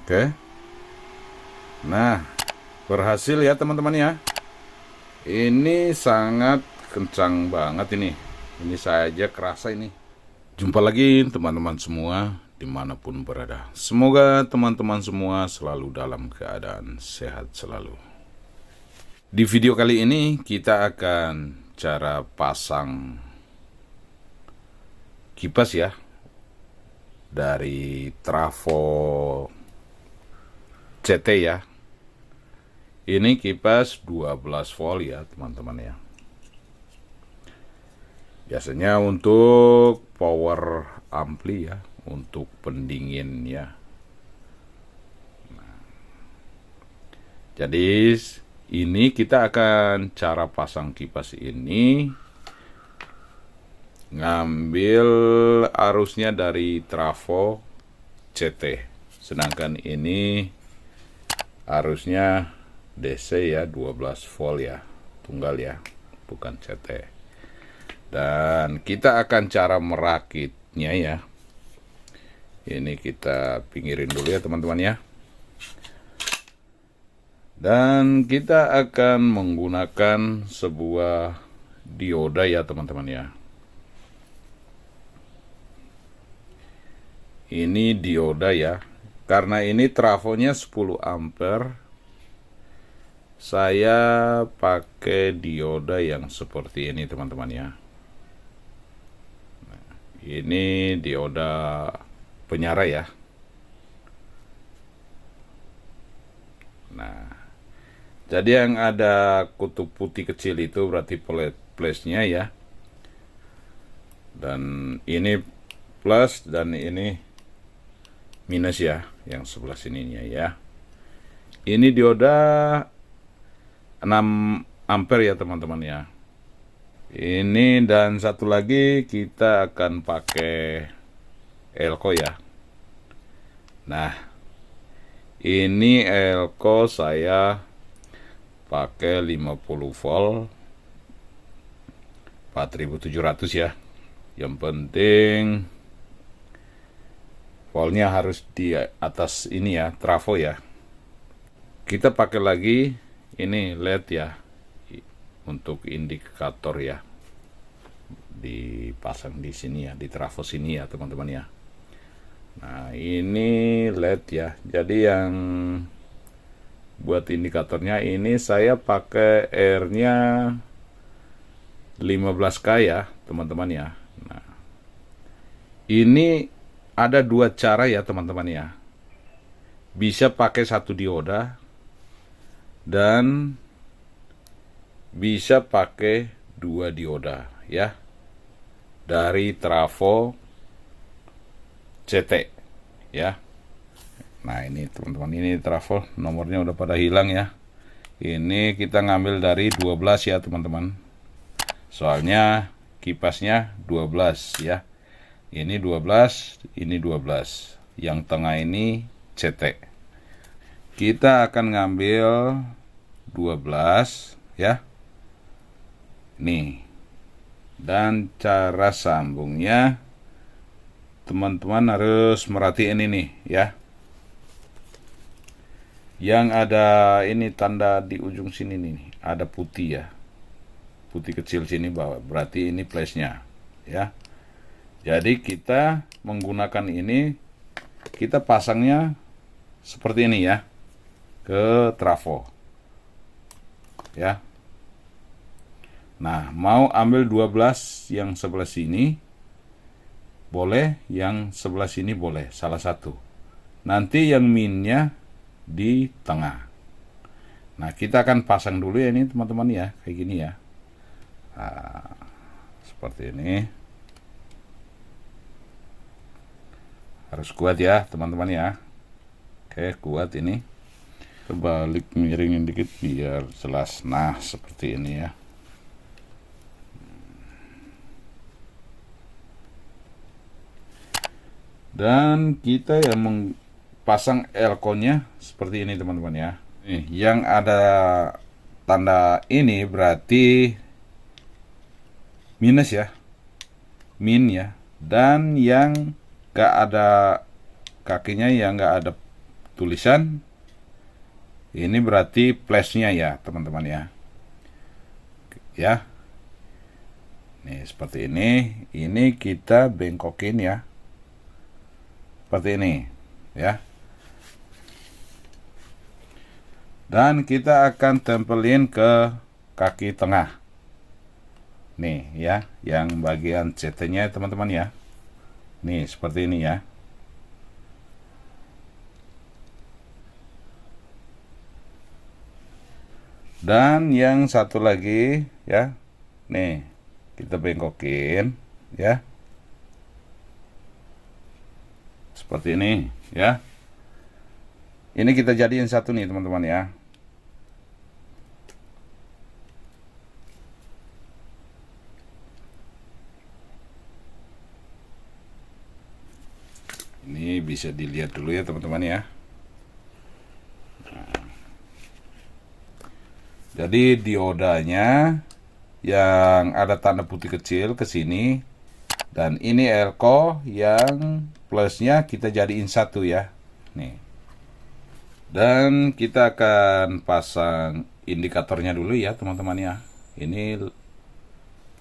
Oke. Nah, berhasil ya teman-teman ya. Ini sangat kencang banget ini. Ini saya aja kerasa ini. Jumpa lagi teman-teman semua dimanapun berada. Semoga teman-teman semua selalu dalam keadaan sehat selalu. Di video kali ini kita akan cara pasang kipas ya dari trafo CT ya. Ini kipas 12 volt ya teman-teman ya. Biasanya untuk power ampli ya, untuk pendingin ya. Jadi ini kita akan cara pasang kipas ini ngambil arusnya dari trafo CT. Sedangkan ini arusnya DC ya, 12 volt ya, tunggal ya, bukan CT. Dan kita akan cara merakitnya ya. Ini kita pinggirin dulu ya teman-teman ya. Dan kita akan menggunakan sebuah dioda ya teman-teman ya. Ini dioda ya. Karena ini trafonya 10 ampere. Saya pakai dioda yang seperti ini teman-teman ya. Nah, ini dioda penyara ya. Nah, jadi yang ada kutub putih kecil itu berarti plusnya ya. Dan ini plus dan ini minus ya, yang sebelah sininya ya. Ini dioda 6 ampere ya teman-teman ya. Ini dan satu lagi kita akan pakai elko ya. Nah, ini elko saya pakai 50 volt 4700 ya. Yang penting voltnya harus di atas ini ya, trafo ya. Kita pakai lagi ini LED ya, untuk indikator ya, dipasang di sini ya, di trafo sini ya teman-teman ya. Nah ini LED ya, jadi yang buat indikatornya ini saya pakai R nya 15K ya teman-teman ya. Nah ini ada dua cara ya teman-teman ya, bisa pakai satu dioda dan bisa pakai dua dioda ya, dari trafo CT ya. Nah ini teman-teman, ini trafo nomornya udah pada hilang ya. Ini kita ngambil dari 12 ya teman-teman, soalnya kipasnya 12 ya. Ini 12, ini 12, yang tengah ini CT. Kita akan ngambil 12 ya. Nih. Dan cara sambungnya teman-teman harus merhatiin ini ya. Yang ada ini tanda di ujung sini nih, ada putih ya. Putih kecil sini bawah, berarti ini plusnya ya. Jadi kita menggunakan ini, kita pasangnya seperti ini ya, ke trafo ya. Nah mau ambil 12 yang sebelah sini boleh, yang sebelah sini boleh, salah satu. Nanti yang minnya di tengah. Nah kita akan pasang dulu ya ini teman-teman ya, kayak gini ya. Nah, seperti ini. Harus kuat ya teman-teman ya. Oke, kuat ini. Terbalik, miringin dikit biar jelas. Nah seperti ini ya. Dan kita yang pasang elko-nya seperti ini teman-teman ya. Nih, yang ada tanda ini berarti minus ya, min ya. Dan yang gak ada kakinya, yang gak ada tulisan, ini berarti flashnya ya teman-teman ya. Ya, nih seperti ini. Ini kita bengkokin ya, seperti ini ya. Dan kita akan tempelin ke kaki tengah. Nih ya, yang bagian CT-nya teman-teman ya. Nih seperti ini ya. Dan yang satu lagi ya. Nih, kita bengkokin ya. Seperti ini ya. Ini kita jadiin satu nih teman-teman ya. Ini bisa dilihat dulu ya teman-teman ya. Nah, jadi diodanya yang ada tanda putih kecil ke sini, dan ini elko yang plusnya kita jadiin satu ya. Nih. Dan kita akan pasang indikatornya dulu ya teman-teman ya. Ini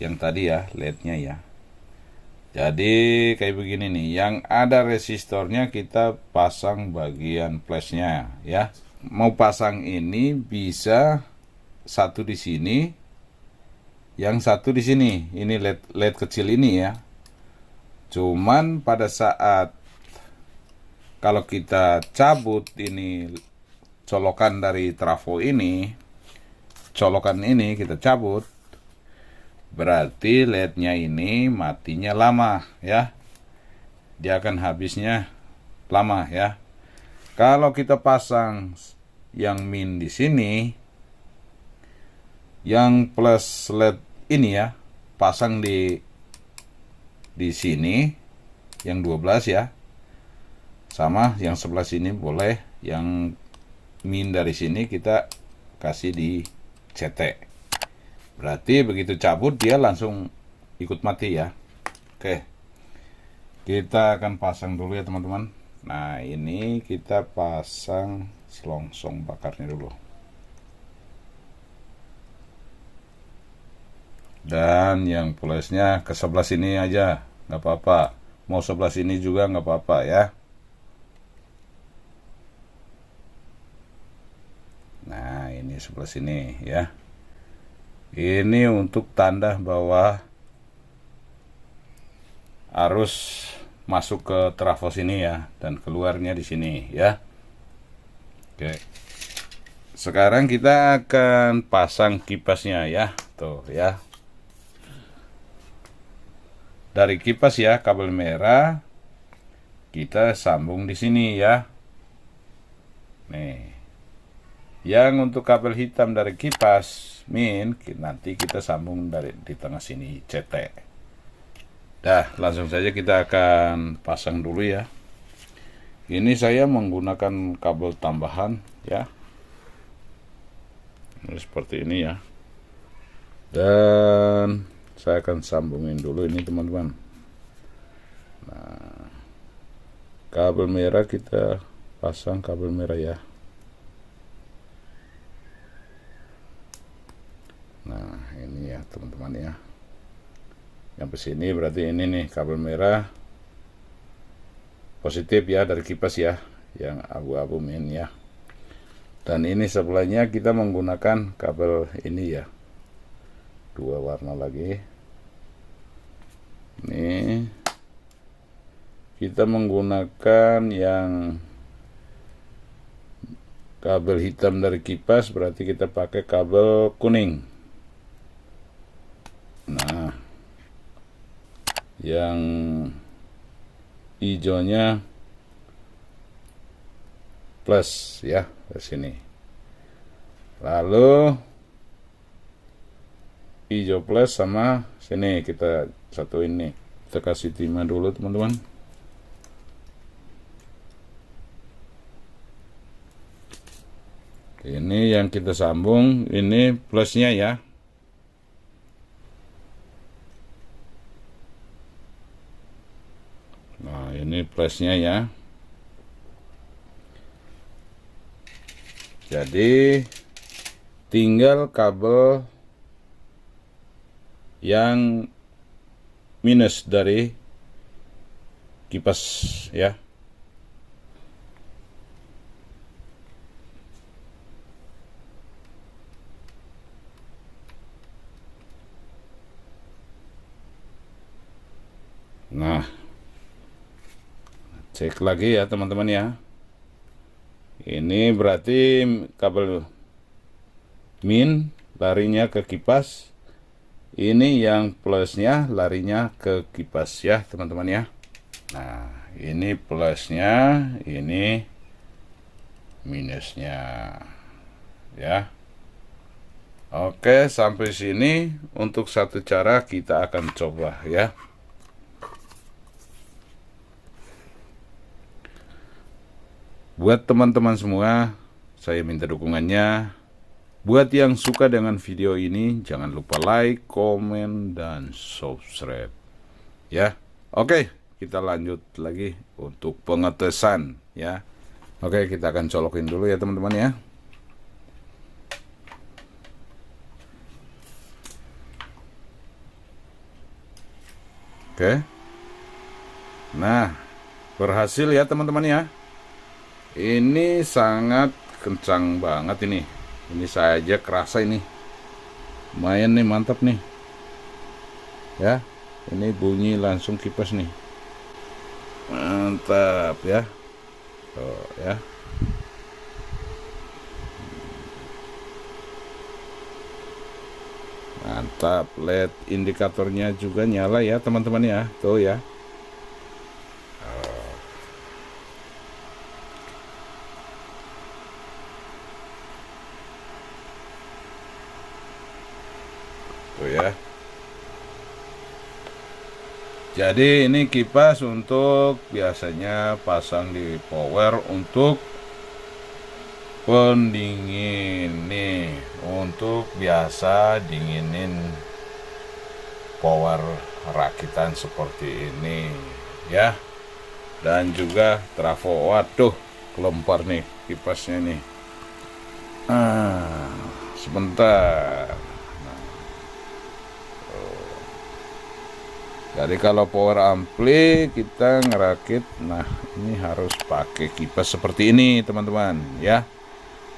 yang tadi ya, LED-nya ya. Jadi kayak begini nih, yang ada resistornya kita pasang bagian flashnya ya. Mau pasang ini bisa satu di sini, yang satu di sini. Ini LED kecil ini ya. Cuman pada saat kalau kita cabut ini colokan dari trafo ini, colokan ini kita cabut, berarti LED-nya ini matinya lama ya. Dia akan habisnya lama ya. Kalau kita pasang yang min di sini, yang plus LED ini ya, pasang di sini yang 12 ya. Sama yang sebelah sini boleh, yang min dari sini kita kasih di CT. Berarti begitu cabut dia langsung ikut mati ya. Oke, kita akan pasang dulu ya teman-teman. Nah ini kita pasang selongsong bakarnya dulu. Dan yang plusnya ke sebelah sini aja, nggak apa-apa. Mau sebelah sini juga nggak apa-apa ya. Nah ini sebelah sini ya. Ini untuk tanda bahwa arus masuk ke trafo sini ya, dan keluarnya di sini ya. Oke. Sekarang kita akan pasang kipasnya ya. Tuh ya. Dari kipas ya, kabel merah kita sambung di sini ya. Nih. Yang untuk kabel hitam dari kipas min nanti kita sambung di tengah sini CT. Dah, langsung saja kita akan pasang dulu ya. Ini saya menggunakan kabel tambahan ya. Ini seperti ini ya. Dan saya akan sambungin dulu ini teman-teman. Nah, kabel merah kita pasang kabel merah ya. Nah ini ya teman-teman ya, yang sini berarti ini nih kabel merah positif ya dari kipas ya, yang abu-abu min ya. Dan ini sebelahnya kita menggunakan kabel ini ya, dua warna lagi. Ini kita menggunakan yang kabel hitam dari kipas, berarti kita pakai kabel kuning. Nah, yang hijaunya plus ya ke sini. Lalu hijau plus sama sini kita satuin nih. Kita kasih timah dulu teman-teman. Ini yang kita sambung, ini plusnya ya. Nah ini plusnya ya. Jadi tinggal kabel yang minus dari kipas ya. Nah, cek lagi ya teman-teman ya. Ini berarti kabel min larinya ke kipas. Ini yang plusnya larinya ke kipas ya teman-teman ya. Nah, ini plusnya, ini minusnya ya. Oke, sampai sini untuk satu cara kita akan coba ya. Buat teman-teman semua, saya minta dukungannya. Buat yang suka dengan video ini, jangan lupa like, komen, dan subscribe ya. Oke, kita lanjut lagi untuk pengetesan ya. Oke, kita akan colokin dulu ya teman-teman ya. Oke. Nah, berhasil ya teman-teman ya. Ini sangat kencang banget ini. Ini saya aja kerasa ini. Lumayan nih, mantap nih. Ya, ini bunyi langsung kipas nih. Mantap ya. Oh ya. Mantap, LED indikatornya juga nyala ya teman-teman ya. Tuh ya. Tuh ya. Jadi ini kipas untuk biasanya pasang di power untuk pendingin nih, untuk biasa dinginin power rakitan seperti ini ya. Dan juga trafo. Waduh, kelempar nih kipasnya nih. Sebentar. Jadi kalau power ampli kita ngerakit, nah ini harus pakai kipas seperti ini teman-teman ya,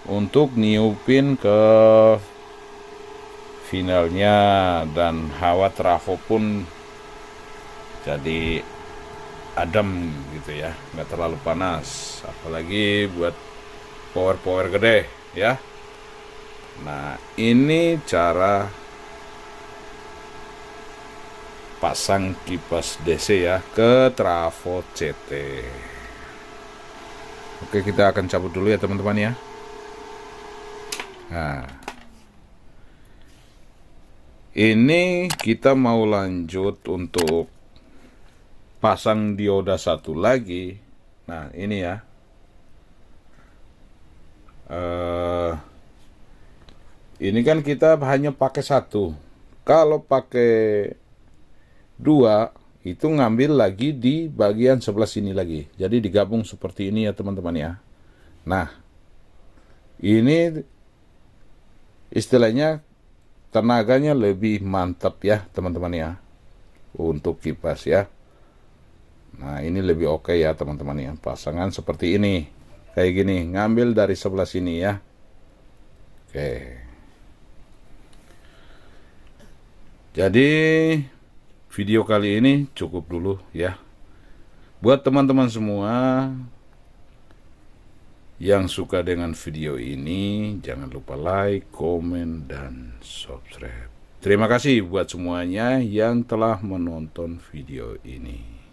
untuk niupin ke finalnya, dan hawa trafo pun jadi adem gitu ya, nggak terlalu panas, apalagi buat power gede ya. Nah, ini cara pasang kipas DC ya ke trafo CT. Oke, kita akan cabut dulu ya teman-teman ya. Nah, ini kita mau lanjut untuk pasang dioda satu lagi. Nah, ini ya. Ini kan kita hanya pakai satu. Kalau pakai dua, itu ngambil lagi di bagian sebelah sini lagi. Jadi digabung seperti ini ya teman-teman ya. Nah, ini istilahnya tenaganya lebih mantap ya teman-teman ya, untuk kipas ya. Nah, ini lebih oke ya teman-teman ya. Pasangan seperti ini, kayak gini, ngambil dari sebelah sini ya. Oke. Jadi video kali ini cukup dulu ya. Buat teman-teman semua yang suka dengan video ini, jangan lupa like, komen, dan subscribe. Terima kasih buat semuanya yang telah menonton video ini.